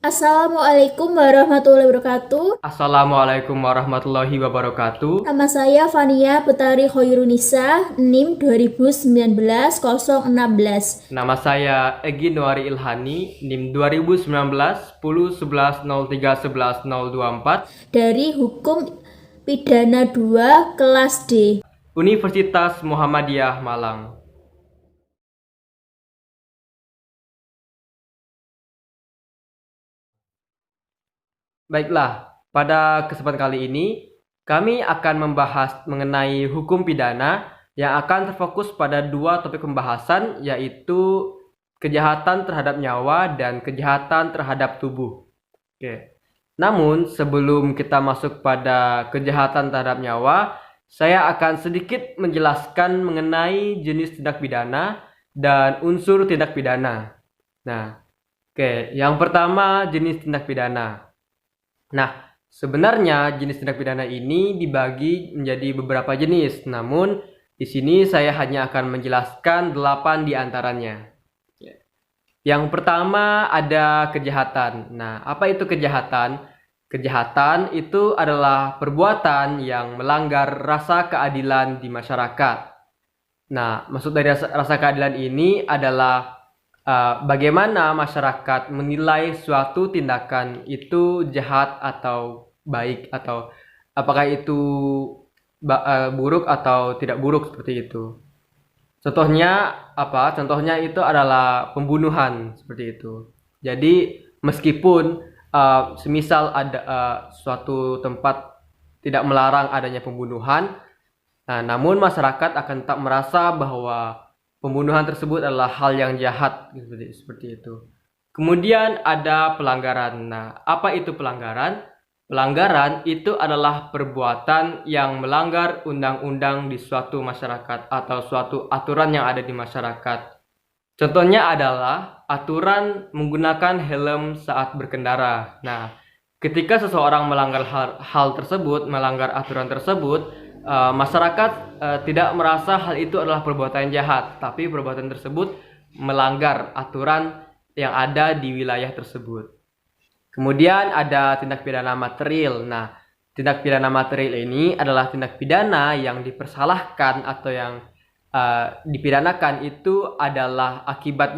Assalamualaikum warahmatullahi wabarakatuh. Assalamualaikum warahmatullahi wabarakatuh. Nama saya Fania Betari Khoirunisa, NIM 2019-016 Nama saya Egi Nuari Ilhani, NIM 2019 10 11 03 11 024, dari Hukum Pidana 2 kelas D. Universitas Muhammadiyah Malang. Baiklah, pada kesempatan kali ini kami akan membahas mengenai hukum pidana yang akan terfokus pada dua topik pembahasan, yaitu kejahatan terhadap nyawa dan kejahatan terhadap tubuh. Oke. Namun, sebelum kita masuk pada kejahatan terhadap nyawa, saya akan sedikit menjelaskan mengenai jenis tindak pidana dan unsur tindak pidana. Nah, yang pertama jenis tindak pidana. Nah, sebenarnya jenis tindak pidana ini dibagi menjadi beberapa jenis, namun di sini saya hanya akan menjelaskan 8 di antaranya. Yang pertama ada kejahatan. Nah, apa itu kejahatan? Kejahatan itu adalah perbuatan yang melanggar rasa keadilan di masyarakat. Nah, maksud dari rasa keadilan ini adalah bagaimana masyarakat menilai suatu tindakan itu jahat atau baik, atau apakah itu buruk atau tidak buruk, seperti itu. Contohnya apa? Contohnya itu adalah pembunuhan, seperti itu. Jadi meskipun semisal ada suatu tempat tidak melarang adanya pembunuhan, namun masyarakat akan tetap merasa bahwa pembunuhan tersebut adalah hal yang jahat, seperti itu. Kemudian ada pelanggaran. Nah, apa itu pelanggaran? Pelanggaran itu adalah perbuatan yang melanggar undang-undang di suatu masyarakat atau suatu aturan yang ada di masyarakat. Contohnya adalah aturan menggunakan helm saat berkendara. Nah, ketika seseorang melanggar hal tersebut, melanggar aturan tersebut, masyarakat tidak merasa hal itu adalah perbuatan jahat, tapi perbuatan tersebut melanggar aturan yang ada di wilayah tersebut. Kemudian ada tindak pidana material. Nah, tindak pidana material ini adalah tindak pidana yang dipersalahkan atau yang dipidanakan itu adalah akibat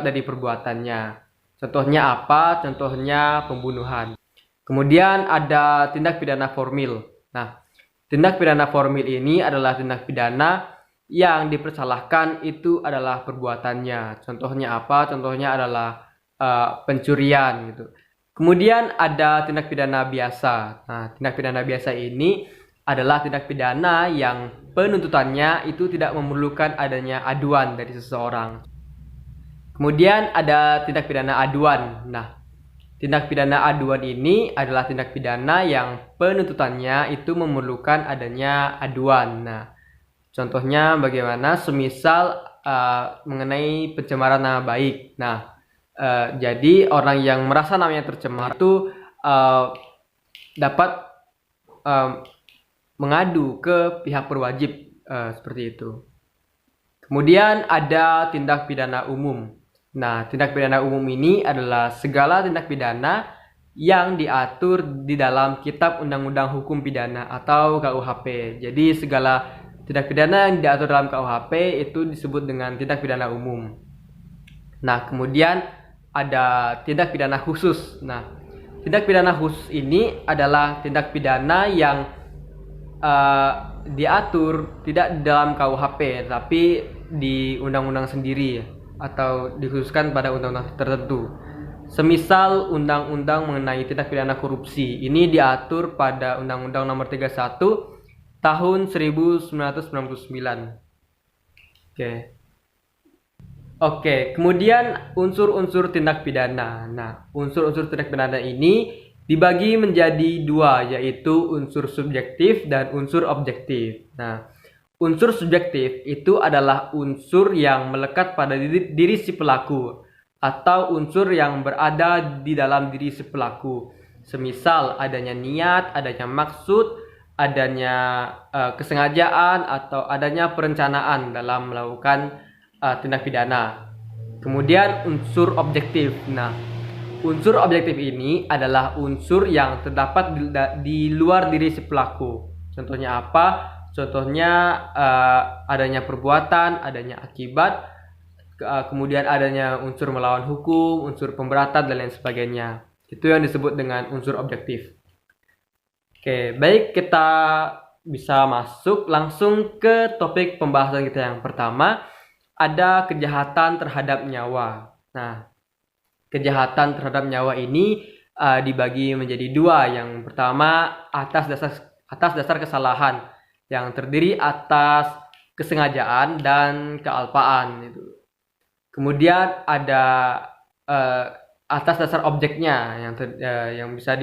dari perbuatannya. Contohnya apa? Contohnya pembunuhan. Kemudian ada tindak pidana formil. Nah, tindak pidana formil ini adalah tindak pidana yang dipersalahkan itu adalah perbuatannya. Contohnya apa? Contohnya adalah pencurian gitu. Kemudian ada tindak pidana biasa. Nah, tindak pidana biasa ini adalah tindak pidana yang penuntutannya itu tidak memerlukan adanya aduan dari seseorang. Kemudian ada tindak pidana aduan. Nah, tindak pidana aduan ini adalah tindak pidana yang penuntutannya itu memerlukan adanya aduan. Nah, contohnya bagaimana? Semisal mengenai pencemaran nama baik. Nah, jadi orang yang merasa namanya tercemar itu dapat mengadu ke pihak berwajib, seperti itu. Kemudian ada tindak pidana umum. Nah, tindak pidana umum ini adalah segala tindak pidana yang diatur di dalam Kitab Undang-Undang Hukum Pidana atau KUHP. Jadi segala tindak pidana yang diatur dalam KUHP itu disebut dengan tindak pidana umum. Nah, kemudian ada tindak pidana khusus. Nah, tindak pidana khusus ini adalah tindak pidana yang diatur tidak di dalam KUHP, tapi di undang-undang sendiri atau dikhususkan pada undang-undang tertentu. Semisal undang-undang mengenai tindak pidana korupsi, ini diatur pada Undang-Undang Nomor 31 tahun 1999. Oke, kemudian unsur-unsur tindak pidana. Nah, unsur-unsur tindak pidana ini dibagi menjadi dua, yaitu unsur subjektif dan unsur objektif. Nah, unsur subjektif itu adalah unsur yang melekat pada diri si pelaku atau unsur yang berada di dalam diri si pelaku. Semisal adanya niat, adanya maksud, adanya kesengajaan, atau adanya perencanaan dalam melakukan tindak pidana. Kemudian unsur objektif. Nah, unsur objektif ini adalah unsur yang terdapat di luar diri si pelaku. Contohnya apa? Contohnya adanya perbuatan, adanya akibat, kemudian adanya unsur melawan hukum, unsur pemberatan, dan lain sebagainya. Itu yang disebut dengan unsur objektif. Oke, baik, kita bisa masuk langsung ke topik pembahasan kita yang pertama. Ada kejahatan terhadap nyawa. Nah, kejahatan terhadap nyawa ini dibagi menjadi dua. Yang pertama atas dasar kesalahan yang terdiri atas kesengajaan dan kealpaan. Kemudian ada atas dasar objeknya yang bisa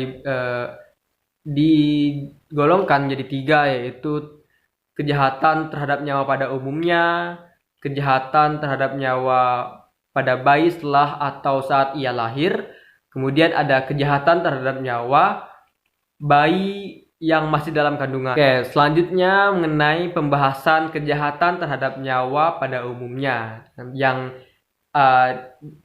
digolongkan menjadi tiga, yaitu kejahatan terhadap nyawa pada umumnya, kejahatan terhadap nyawa pada bayi setelah atau saat ia lahir, kemudian ada kejahatan terhadap nyawa bayi yang masih dalam kandungan. Oke, selanjutnya mengenai pembahasan kejahatan terhadap nyawa pada umumnya yang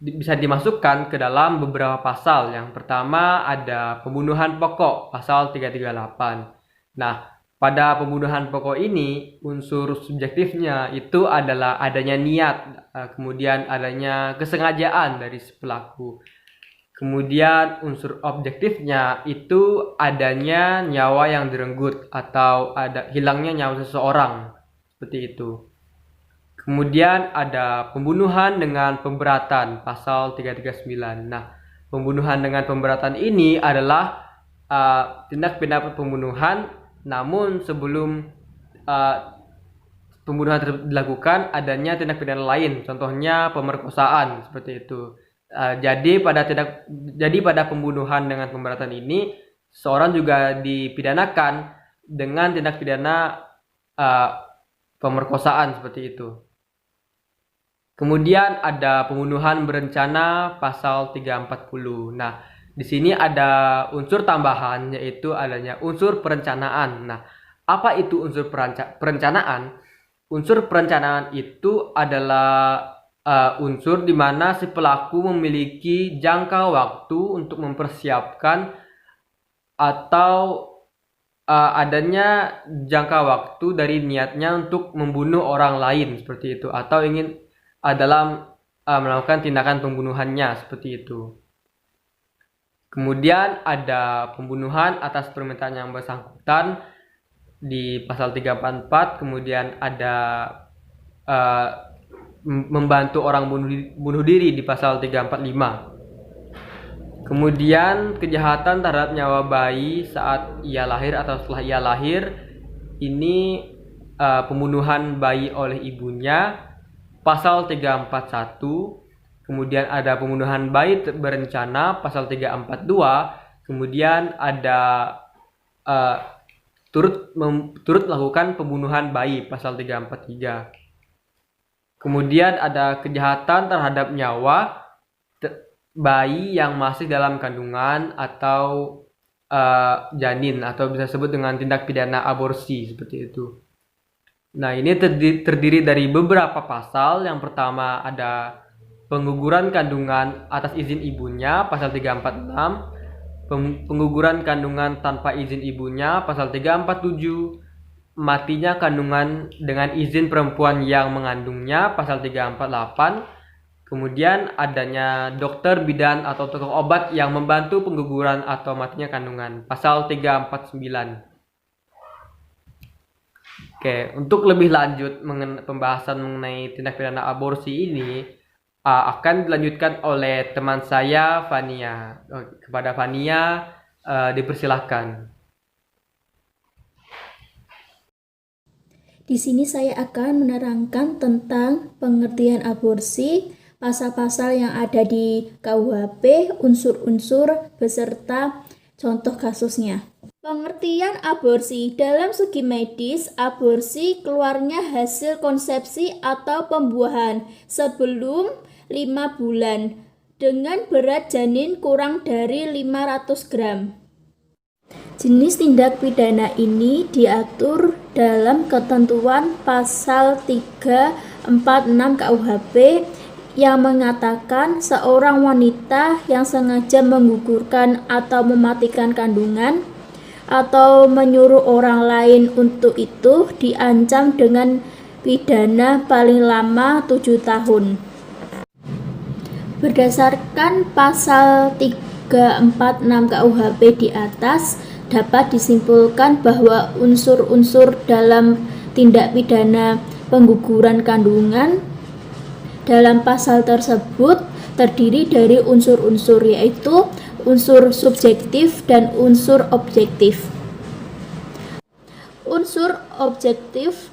bisa dimasukkan ke dalam beberapa pasal. Yang pertama ada pembunuhan pokok, pasal 338. Nah, pada pembunuhan pokok ini, unsur subjektifnya itu adalah adanya niat, kemudian adanya kesengajaan dari si pelaku. Kemudian unsur objektifnya itu adanya nyawa yang direnggut atau ada hilangnya nyawa seseorang, seperti itu. Kemudian ada pembunuhan dengan pemberatan, pasal 339. Nah, pembunuhan dengan pemberatan ini adalah tindak pidana pembunuhan, namun sebelum pembunuhan tersebut dilakukan, adanya tindak pidana lain, contohnya pemerkosaan, seperti itu. Jadi pada pembunuhan dengan pemberatan ini, seorang juga dipidanakan dengan tindak pidana pemerkosaan, seperti itu. Kemudian ada pembunuhan berencana, pasal 340. Nah, di sini ada unsur tambahan, yaitu adanya unsur perencanaan. Nah, apa itu unsur perencanaan? Unsur perencanaan itu adalah unsur di mana si pelaku memiliki jangka waktu untuk mempersiapkan atau adanya jangka waktu dari niatnya untuk membunuh orang lain, seperti itu, atau ingin dalam melakukan tindakan pembunuhannya, seperti itu. Kemudian ada pembunuhan atas permintaan yang bersangkutan di pasal 344. Kemudian ada membantu orang bunuh diri di pasal 345. Kemudian kejahatan terhadap nyawa bayi saat ia lahir atau setelah ia lahir, ini pembunuhan bayi oleh ibunya, pasal 341. Kemudian ada pembunuhan bayi berencana, pasal 342. Kemudian ada turut melakukan pembunuhan bayi, pasal 343. Kemudian ada kejahatan terhadap nyawa bayi yang masih dalam kandungan atau janin, atau bisa disebut dengan tindak pidana aborsi, seperti itu. Nah, ini terdiri dari beberapa pasal. Yang pertama ada pengguguran kandungan atas izin ibunya, pasal 346. Pengguguran kandungan tanpa izin ibunya, pasal 347. Matinya kandungan dengan izin perempuan yang mengandungnya, pasal 348. Kemudian adanya dokter bidan atau tukang obat yang membantu pengguguran atau matinya kandungan, pasal 349. Oke, untuk lebih lanjut pembahasan mengenai tindak pidana aborsi ini akan dilanjutkan oleh teman saya, Fania. Kepada Fania, dipersilahkan. Di sini saya akan menerangkan tentang pengertian aborsi, pasal-pasal yang ada di KUHP, unsur-unsur beserta contoh kasusnya. Pengertian aborsi dalam segi medis, aborsi keluarnya hasil konsepsi atau pembuahan sebelum 5 bulan dengan berat janin kurang dari 500 gram. Jenis tindak pidana ini diatur dalam ketentuan pasal 346 KUHP yang mengatakan seorang wanita yang sengaja menggugurkan atau mematikan kandungan atau menyuruh orang lain untuk itu diancam dengan pidana paling lama 7 tahun. Berdasarkan pasal 346 KUHP di atas, dapat disimpulkan bahwa unsur-unsur dalam tindak pidana pengguguran kandungan dalam pasal tersebut terdiri dari unsur-unsur, yaitu unsur subjektif dan unsur objektif. Unsur objektif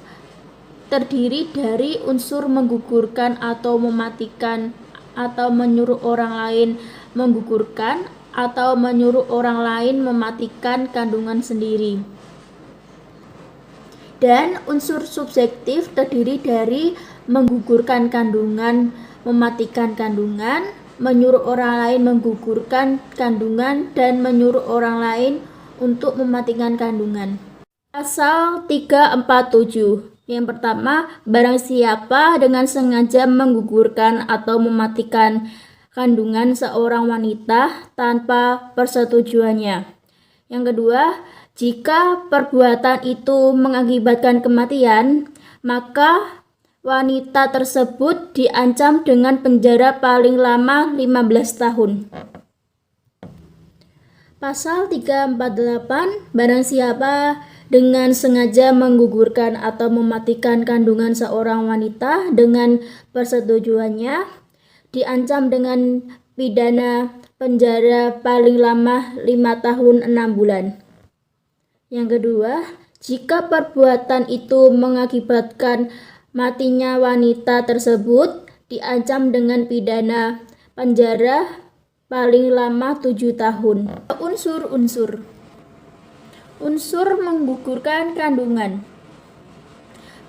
terdiri dari unsur menggugurkan atau mematikan atau menyuruh orang lain menggugurkan atau menyuruh orang lain mematikan kandungan sendiri. Dan unsur subjektif terdiri dari menggugurkan kandungan, mematikan kandungan, menyuruh orang lain menggugurkan kandungan, dan menyuruh orang lain untuk mematikan kandungan. Pasal 347. Yang pertama, barang siapa dengan sengaja menggugurkan atau mematikan kandungan seorang wanita tanpa persetujuannya. Yang kedua, jika perbuatan itu mengakibatkan kematian, maka wanita tersebut diancam dengan penjara paling lama 15 tahun. Pasal 348, barang siapa dengan sengaja menggugurkan atau mematikan kandungan seorang wanita dengan persetujuannya diancam dengan pidana penjara paling lama 5 tahun 6 bulan. Yang kedua, jika perbuatan itu mengakibatkan matinya wanita tersebut diancam dengan pidana penjara paling lama 7 tahun. Unsur menggugurkan kandungan.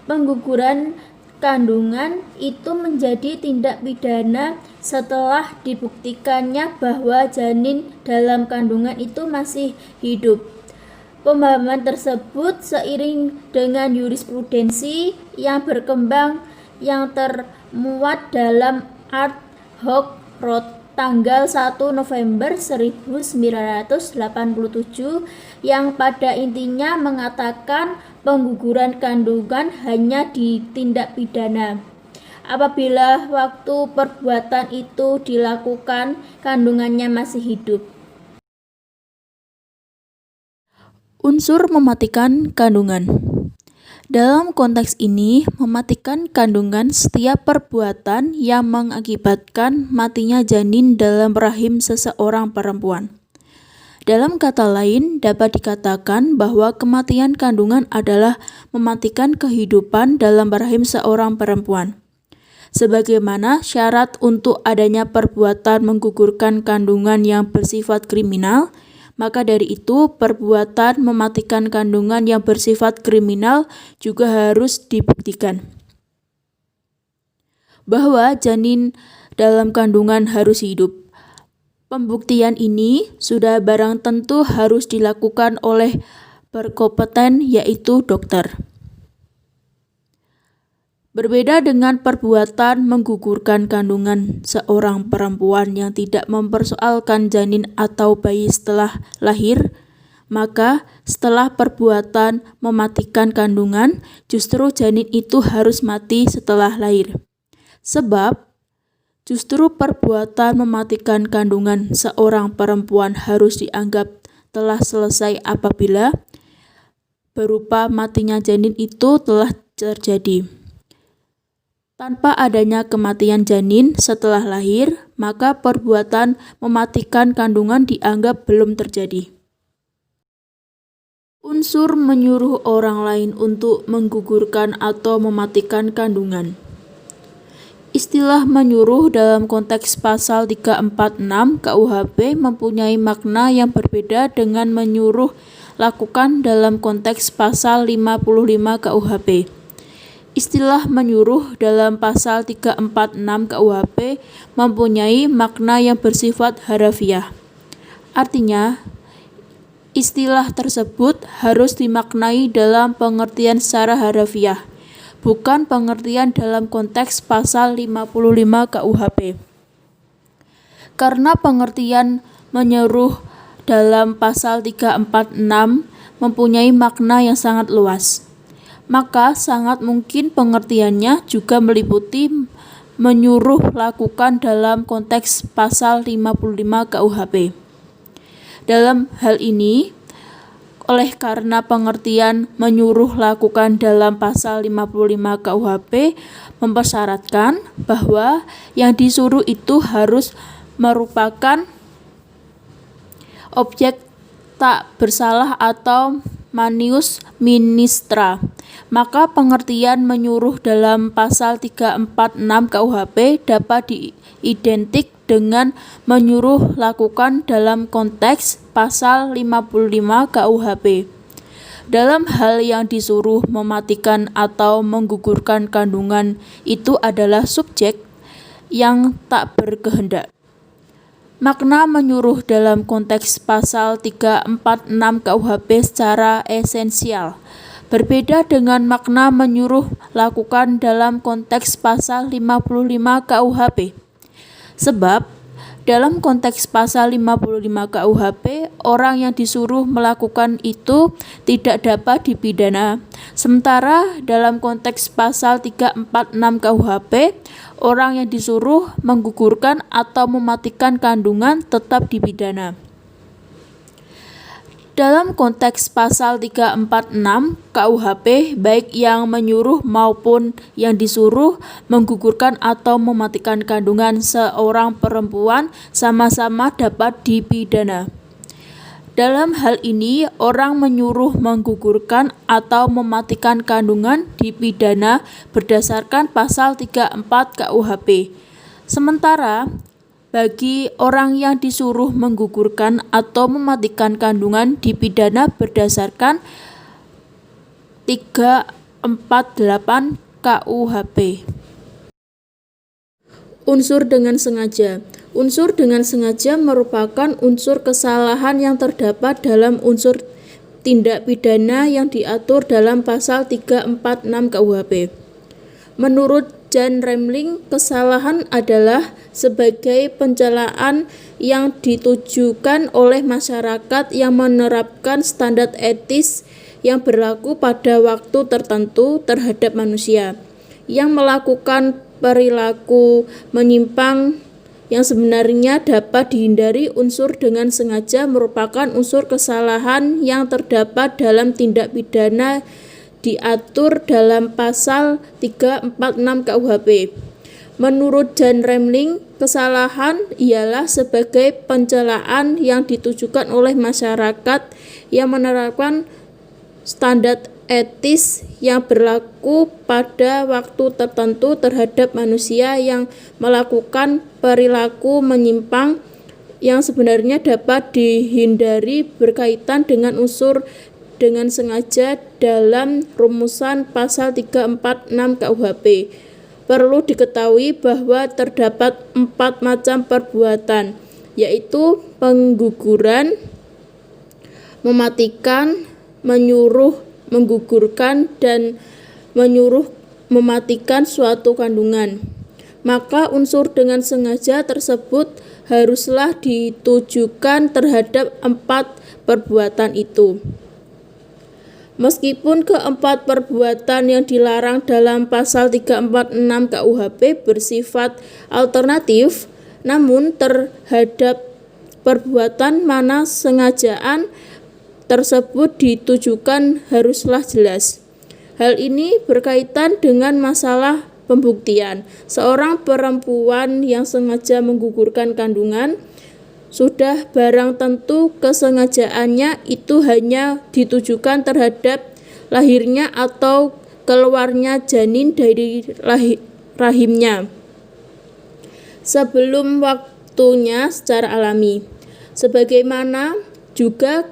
Pengguguran kandungan itu menjadi tindak pidana setelah dibuktikannya bahwa janin dalam kandungan itu masih hidup. Pemahaman tersebut seiring dengan jurisprudensi yang berkembang yang termuat dalam Ad hoc Rot tanggal 1 November 1987 yang pada intinya mengatakan pengguguran kandungan hanya ditindak pidana apabila waktu perbuatan itu dilakukan kandungannya masih hidup. Unsur mematikan kandungan. Dalam konteks ini, mematikan kandungan setiap perbuatan yang mengakibatkan matinya janin dalam rahim seseorang perempuan. Dalam kata lain, dapat dikatakan bahwa kematian kandungan adalah mematikan kehidupan dalam rahim seorang perempuan. Sebagaimana syarat untuk adanya perbuatan menggugurkan kandungan yang bersifat kriminal, maka dari itu perbuatan mematikan kandungan yang bersifat kriminal juga harus dibuktikan. Bahwa janin dalam kandungan harus hidup. Pembuktian ini sudah barang tentu harus dilakukan oleh berkompeten, yaitu dokter. Berbeda dengan perbuatan menggugurkan kandungan seorang perempuan yang tidak mempersoalkan janin atau bayi setelah lahir, maka setelah perbuatan mematikan kandungan, justru janin itu harus mati setelah lahir. Sebab justru perbuatan mematikan kandungan seorang perempuan harus dianggap telah selesai apabila berupa matinya janin itu telah terjadi. Tanpa adanya kematian janin setelah lahir, maka perbuatan mematikan kandungan dianggap belum terjadi. Unsur menyuruh orang lain untuk menggugurkan atau mematikan kandungan. Istilah menyuruh dalam konteks pasal 346 KUHP mempunyai makna yang berbeda dengan menyuruh lakukan dalam konteks pasal 55 KUHP. Istilah menyuruh dalam pasal 346 KUHP mempunyai makna yang bersifat harafiah. Artinya, istilah tersebut harus dimaknai dalam pengertian secara harafiah. bukan pengertian dalam konteks pasal 55 KUHP. Karena pengertian menyuruh dalam pasal 346 mempunyai makna yang sangat luas, maka sangat mungkin pengertiannya juga meliputi menyuruh lakukan dalam konteks pasal 55 KUHP. Dalam hal ini, oleh karena pengertian menyuruh lakukan dalam pasal 55 KUHP mempersyaratkan bahwa yang disuruh itu harus merupakan objek tak bersalah atau manius ministra, maka pengertian menyuruh dalam pasal 346 KUHP dapat diidentik dengan menyuruh lakukan dalam konteks pasal 55 KUHP. Dalam hal yang disuruh mematikan atau menggugurkan kandungan itu adalah subjek yang tak berkehendak. Makna menyuruh dalam konteks pasal 346 KUHP secara esensial berbeda dengan makna menyuruh lakukan dalam konteks pasal 55 KUHP. Sebab dalam konteks pasal 55 KUHP, orang yang disuruh melakukan itu tidak dapat dipidana. Sementara dalam konteks pasal 346 KUHP, orang yang disuruh menggugurkan atau mematikan kandungan tetap dipidana. Dalam konteks pasal 346 KUHP, baik yang menyuruh maupun yang disuruh menggugurkan atau mematikan kandungan seorang perempuan sama-sama dapat dipidana. Dalam hal ini, orang menyuruh menggugurkan atau mematikan kandungan dipidana berdasarkan pasal 34 KUHP. Sementara bagi orang yang disuruh menggugurkan atau mematikan kandungan dipidana berdasarkan 348 KUHP. Unsur dengan sengaja. Unsur dengan sengaja merupakan unsur kesalahan yang terdapat dalam unsur tindak pidana yang diatur dalam pasal 346 KUHP. Menurut Jan Remling, kesalahan adalah sebagai pencelaan yang ditujukan oleh masyarakat yang menerapkan standar etis yang berlaku pada waktu tertentu terhadap manusia, yang melakukan perilaku menyimpang yang sebenarnya dapat dihindari. Unsur dengan sengaja merupakan unsur kesalahan yang terdapat dalam tindak pidana diatur dalam pasal 346 KUHP. Menurut Jan Remling, kesalahan ialah sebagai pencelaan yang ditujukan oleh masyarakat yang menerapkan standar etis yang berlaku pada waktu tertentu terhadap manusia, yang melakukan perilaku menyimpang yang sebenarnya dapat dihindari berkaitan dengan unsur dengan sengaja dalam rumusan pasal 346 KUHP. Perlu diketahui bahwa terdapat 4 macam perbuatan, yaitu pengguguran, mematikan, menyuruh menggugurkan, dan menyuruh mematikan suatu kandungan. Maka unsur dengan sengaja tersebut haruslah ditujukan terhadap 4 perbuatan itu. Meskipun keempat perbuatan yang dilarang dalam pasal 346 KUHP bersifat alternatif, namun terhadap perbuatan mana sengajaan tersebut ditujukan haruslah jelas. Hal ini berkaitan dengan masalah pembuktian. Seorang perempuan yang sengaja menggugurkan kandungan, sudah barang tentu kesengajaannya itu hanya ditujukan terhadap lahirnya atau keluarnya janin dari rahimnya sebelum waktunya secara alami. Sebagaimana juga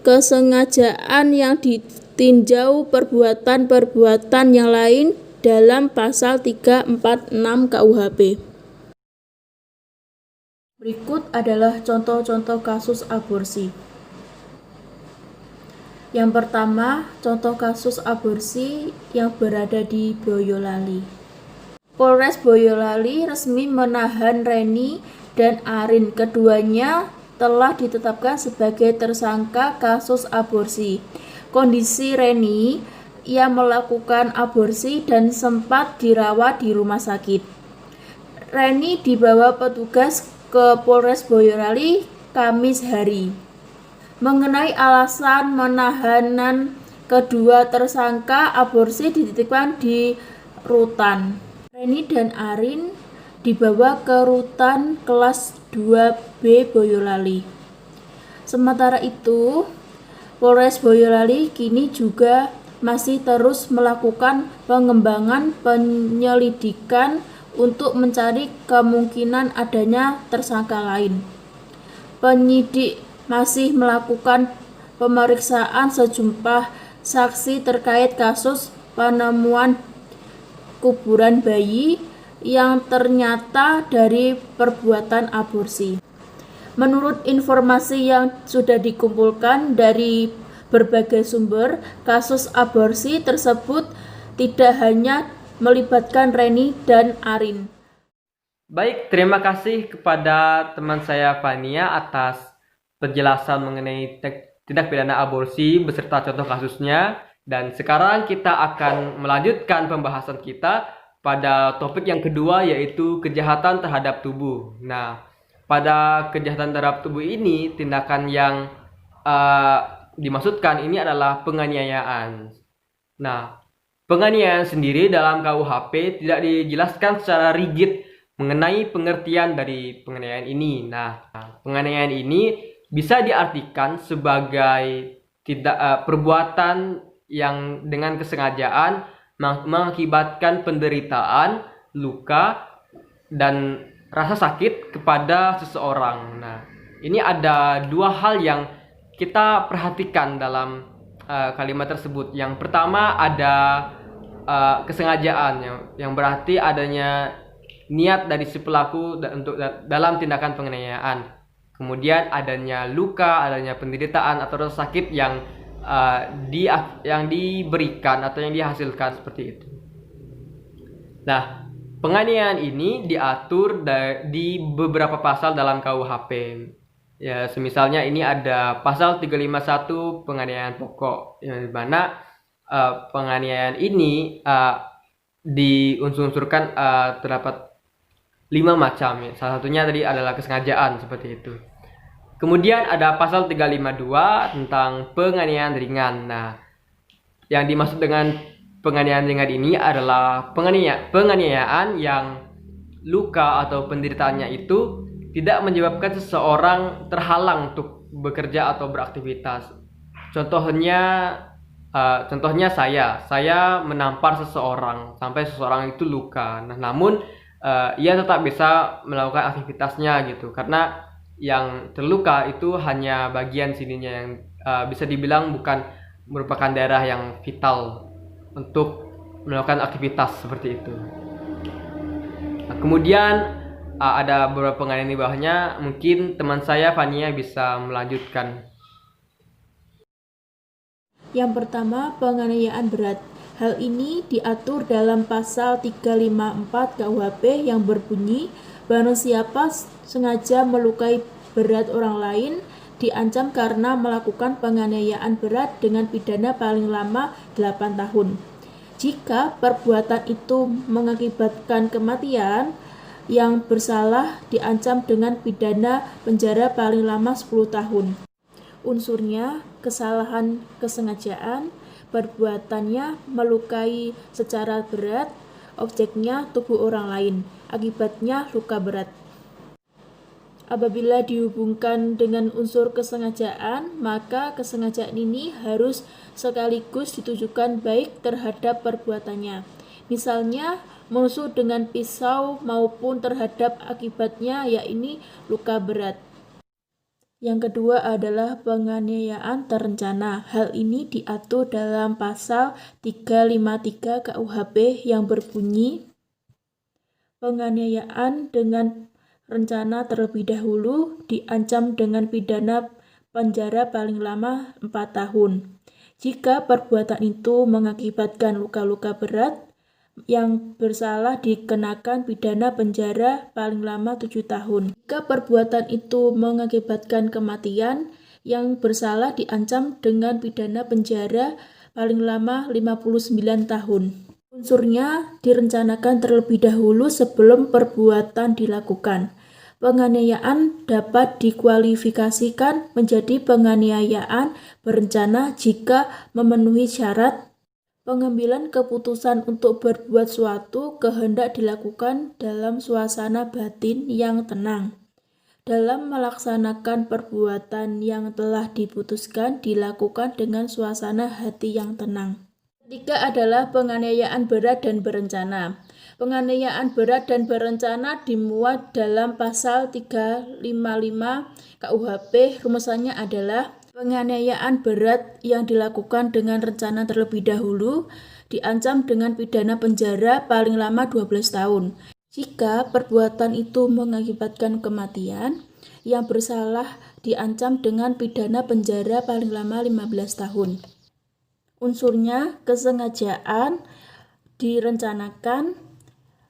kesengajaan yang ditinjau perbuatan-perbuatan yang lain dalam pasal 346 KUHP. Berikut adalah contoh-contoh kasus aborsi. Yang pertama, contoh kasus aborsi yang berada di Boyolali. Polres Boyolali resmi menahan Reni dan Arin. Keduanya telah ditetapkan sebagai tersangka kasus aborsi. Kondisi Reni, ia melakukan aborsi dan sempat dirawat di rumah sakit. Reni dibawa petugas ke Polres Boyolali Kamis hari. Mengenai alasan menahanan kedua tersangka aborsi dititipkan di rutan. Reni dan Arin dibawa ke rutan kelas 2B Boyolali. Sementara itu, Polres Boyolali kini juga masih terus melakukan pengembangan penyelidikan untuk mencari kemungkinan adanya tersangka lain. Penyidik masih melakukan pemeriksaan sejumlah saksi terkait kasus penemuan kuburan bayi yang ternyata dari perbuatan aborsi. Menurut informasi yang sudah dikumpulkan dari berbagai sumber, kasus aborsi tersebut tidak hanya melibatkan Reni dan Arin. Baik, terima kasih kepada teman saya Fania atas penjelasan mengenai tindak pidana aborsi beserta contoh kasusnya. Dan sekarang kita akan melanjutkan pembahasan kita pada topik yang kedua, yaitu kejahatan terhadap tubuh. Nah, pada kejahatan terhadap tubuh ini, tindakan yang dimaksudkan ini adalah penganiayaan. Nah, penganiayaan sendiri dalam KUHP tidak dijelaskan secara rigid mengenai pengertian dari penganiayaan ini. Nah, penganiayaan ini bisa diartikan sebagai perbuatan yang dengan kesengajaan mengakibatkan penderitaan, luka, dan rasa sakit kepada seseorang. Nah, ini ada dua hal yang kita perhatikan dalam kalimat tersebut. Yang pertama ada kesengajaan, yang berarti adanya niat dari si pelaku untuk dalam tindakan penganiayaan. Kemudian adanya luka, adanya penderitaan atau rasa sakit yang diberikan atau yang dihasilkan seperti itu. Nah, penganiayaan ini diatur di beberapa pasal dalam KUHP. Ya, semisalnya ini ada pasal 351 penganiayaan pokok, yang dimana penganiayaan ini diunsur-unsurkan terdapat 5 macam. Ya. Salah satunya tadi adalah kesengajaan seperti itu. Kemudian ada pasal 352 tentang penganiayaan ringan. Nah, yang dimaksud dengan penganiayaan ringan ini adalah penganiayaan yang luka atau penderitaannya itu tidak menyebabkan seseorang terhalang untuk bekerja atau beraktivitas. Contohnya saya menampar seseorang sampai seseorang itu luka. Nah, namun ia tetap bisa melakukan aktivitasnya gitu, karena yang terluka itu hanya bagian sininya yang bisa dibilang bukan merupakan daerah yang vital untuk melakukan aktivitas seperti itu. Nah, kemudian ada beberapa penganiayaan di bawahnya. Mungkin teman saya Fania bisa melanjutkan. Yang pertama, penganiayaan berat. Hal ini diatur dalam pasal 354 KUHP yang berbunyi, barang siapa sengaja melukai berat orang lain diancam karena melakukan penganiayaan berat dengan pidana paling lama 8 tahun. Jika perbuatan itu mengakibatkan kematian, yang bersalah diancam dengan pidana penjara paling lama 10 tahun. Unsurnya kesalahan kesengajaan, perbuatannya melukai secara berat, objeknya tubuh orang lain, akibatnya luka berat. Apabila dihubungkan dengan unsur kesengajaan, maka kesengajaan ini harus sekaligus ditujukan baik terhadap perbuatannya. Misalnya, menusuk dengan pisau maupun terhadap akibatnya, yaitu luka berat. Yang kedua adalah penganiayaan terencana. Hal ini diatur dalam pasal 353 KUHP yang berbunyi, penganiayaan dengan rencana terlebih dahulu diancam dengan pidana penjara paling lama 4 tahun. Jika perbuatan itu mengakibatkan luka-luka berat, yang bersalah dikenakan pidana penjara paling lama 7 tahun. Jika perbuatan itu mengakibatkan kematian, yang bersalah diancam dengan pidana penjara paling lama 59 tahun. Unsurnya direncanakan terlebih dahulu sebelum perbuatan dilakukan. Penganiayaan dapat dikualifikasikan menjadi penganiayaan berencana jika memenuhi syarat. Pengambilan keputusan untuk berbuat suatu kehendak dilakukan dalam suasana batin yang tenang. Dalam melaksanakan perbuatan yang telah diputuskan dilakukan dengan suasana hati yang tenang. Ketiga adalah penganiayaan berat dan berencana. Penganiayaan berat dan berencana dimuat dalam pasal 355 KUHP. Rumusannya adalah penganiayaan berat yang dilakukan dengan rencana terlebih dahulu diancam dengan pidana penjara paling lama 12 tahun. Jika perbuatan itu mengakibatkan kematian, yang bersalah diancam dengan pidana penjara paling lama 15 tahun. Unsurnya kesengajaan, direncanakan,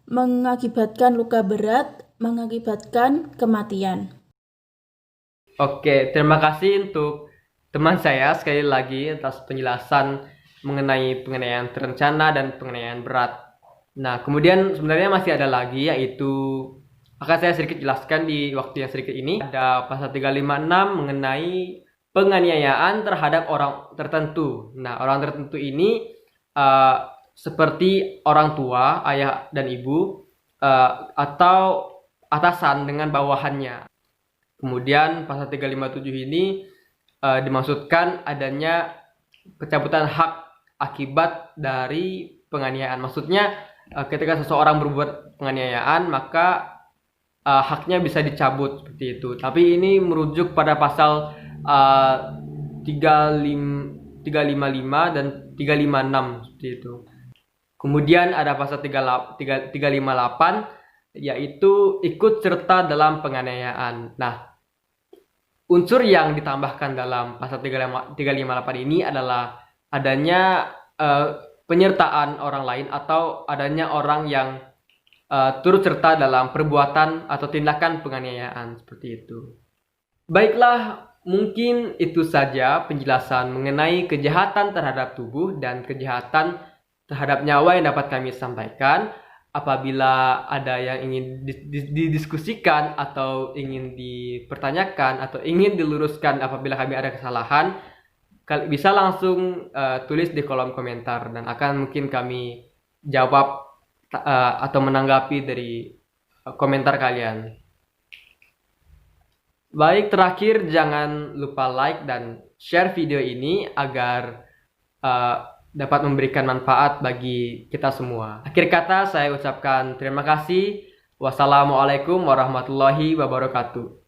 mengakibatkan luka berat, mengakibatkan kematian. Oke, terima kasih untuk teman saya sekali lagi atas penjelasan mengenai penganiayaan terencana dan penganiayaan berat. Nah, kemudian sebenarnya masih ada lagi, yaitu akan saya sedikit jelaskan di waktu yang sedikit ini. Ada pasal 356 mengenai penganiayaan terhadap orang tertentu. Nah, orang tertentu ini seperti orang tua, ayah dan ibu, atau atasan dengan bawahannya. Kemudian pasal 357 ini dimaksudkan adanya pencabutan hak akibat dari penganiayaan. Maksudnya ketika seseorang berbuat penganiayaan, maka haknya bisa dicabut seperti itu. Tapi ini merujuk pada pasal 355 dan 356 seperti itu. Kemudian ada pasal 358, yaitu ikut serta dalam penganiayaan. Nah, unsur yang ditambahkan dalam pasal 358 ini adalah adanya penyertaan orang lain atau adanya orang yang turut serta dalam perbuatan atau tindakan penganiayaan seperti itu. Baiklah, mungkin itu saja penjelasan mengenai kejahatan terhadap tubuh dan kejahatan terhadap nyawa yang dapat kami sampaikan. Apabila ada yang ingin didiskusikan atau ingin dipertanyakan atau ingin diluruskan apabila kami ada kesalahan, bisa langsung tulis di kolom komentar dan akan mungkin kami jawab atau menanggapi dari komentar kalian. Baik, terakhir jangan lupa like dan share video ini agar dapat memberikan manfaat bagi kita semua. Akhir kata saya ucapkan terima kasih. Wassalamualaikum warahmatullahi wabarakatuh.